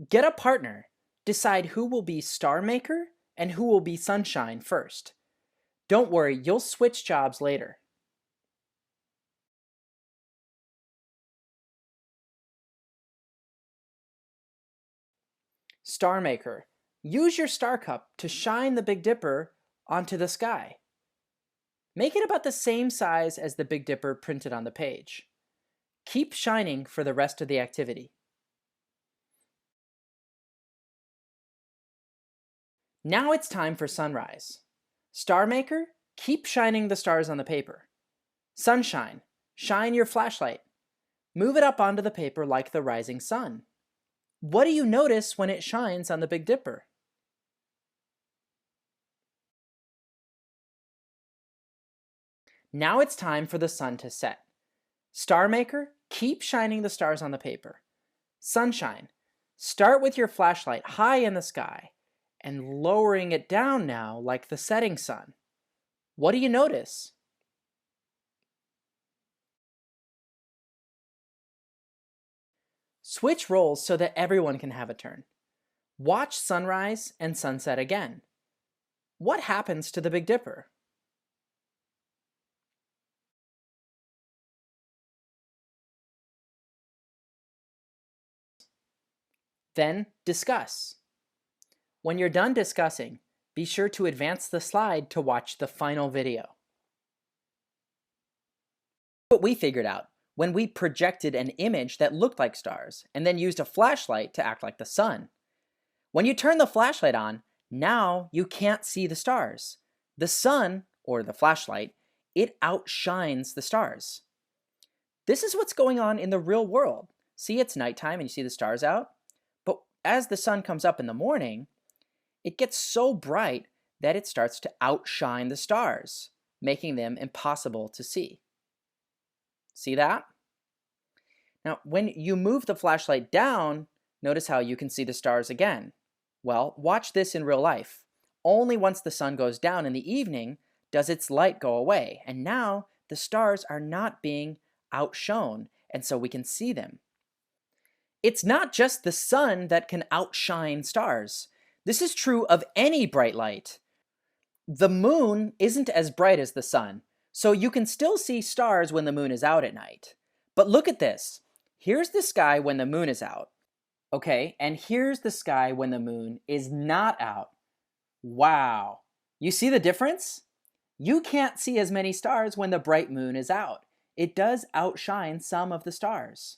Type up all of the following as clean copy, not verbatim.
Get a partner. Decide who will be star maker and who will be sunshine first. Don't worry, you'll switch jobs later. Star maker. Use your star cup to shine the Big Dipper onto the sky. Make it about the same size as the Big Dipper printed on the page. Keep shining for the rest of the activity. Now it's time for sunrise. Star maker, keep shining the stars on the paper. Sunshine, shine your flashlight. Move it up onto the paper like the rising sun. What do you notice when it shines on the Big Dipper? Now it's time for the sun to set. Star maker, keep shining the stars on the paper. Sunshine, start with your flashlight high in the sky and lowering it down now like the setting sun. What do you notice? Switch roles so that everyone can have a turn. Watch sunrise and sunset again. What happens to the Big Dipper? Then discuss. When you're done discussing, be sure to advance the slide to watch the final video. What we figured out when we projected an image that looked like stars and then used a flashlight to act like the sun. When you turn the flashlight on, now you can't see the stars. The sun, or the flashlight, it outshines the stars. This is what's going on in the real world. See, it's nighttime and you see the stars out. But as the sun comes up in the morning, it gets so bright that it starts to outshine the stars, making them impossible to see. See that? Now, when you move the flashlight down, notice how you can see the stars again. Well, watch this in real life. Only once the sun goes down in the evening does its light go away, and now the stars are not being outshone, and so we can see them. It's not just the sun that can outshine stars. This is true of any bright light. The moon isn't as bright as the sun, so you can still see stars when the moon is out at night. But look at this. Here's the sky when the moon is out. Okay, and here's the sky when the moon is not out. Wow. You see the difference? You can't see as many stars when the bright moon is out. It does outshine some of the stars.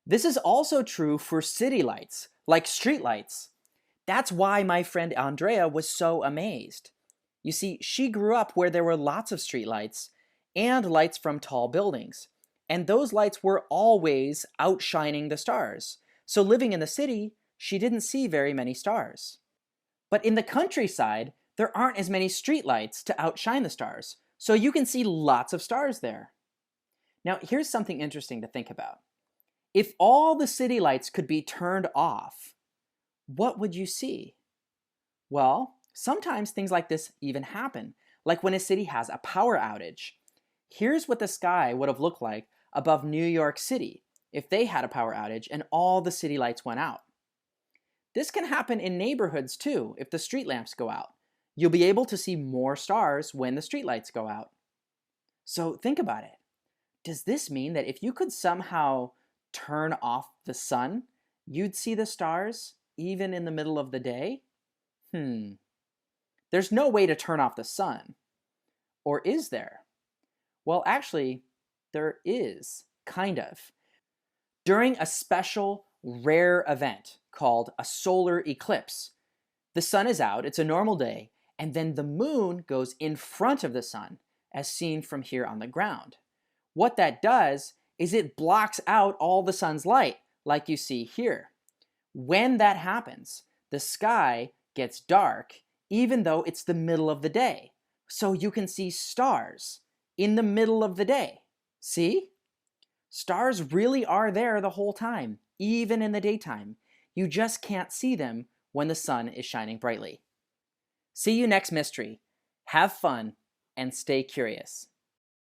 This is also true for city lights, like street lights. That's why my friend Andrea was so amazed. You see, she grew up where there were lots of street lights and lights from tall buildings, and those lights were always outshining the stars. So living in the city, she didn't see very many stars. But in the countryside, there aren't as many street lights to outshine the stars, so you can see lots of stars there. Now, here's something interesting to think about. If all the city lights could be turned off, what would you see? Well, sometimes things like this even happen, like when a city has a power outage. Here's what the sky would have looked like above New York City if they had a power outage and all the city lights went out. This can happen in neighborhoods too if the street lamps go out. You'll be able to see more stars when the street lights go out. So think about it. Does this mean that if you could somehow turn off the sun, you'd see the stars even in the middle of the day? There's no way to turn off the sun. Or is there? Well, actually, there is, kind of. During a special, rare event called a solar eclipse, the sun is out, it's a normal day, and then the moon goes in front of the sun, as seen from here on the ground. What that does is it blocks out all the sun's light, like you see here. When that happens, the sky gets dark, even though it's the middle of the day. So you can see stars in the middle of the day. See? Stars really are there the whole time, even in the daytime. You just can't see them when the sun is shining brightly. See you next mystery. Have fun and stay curious.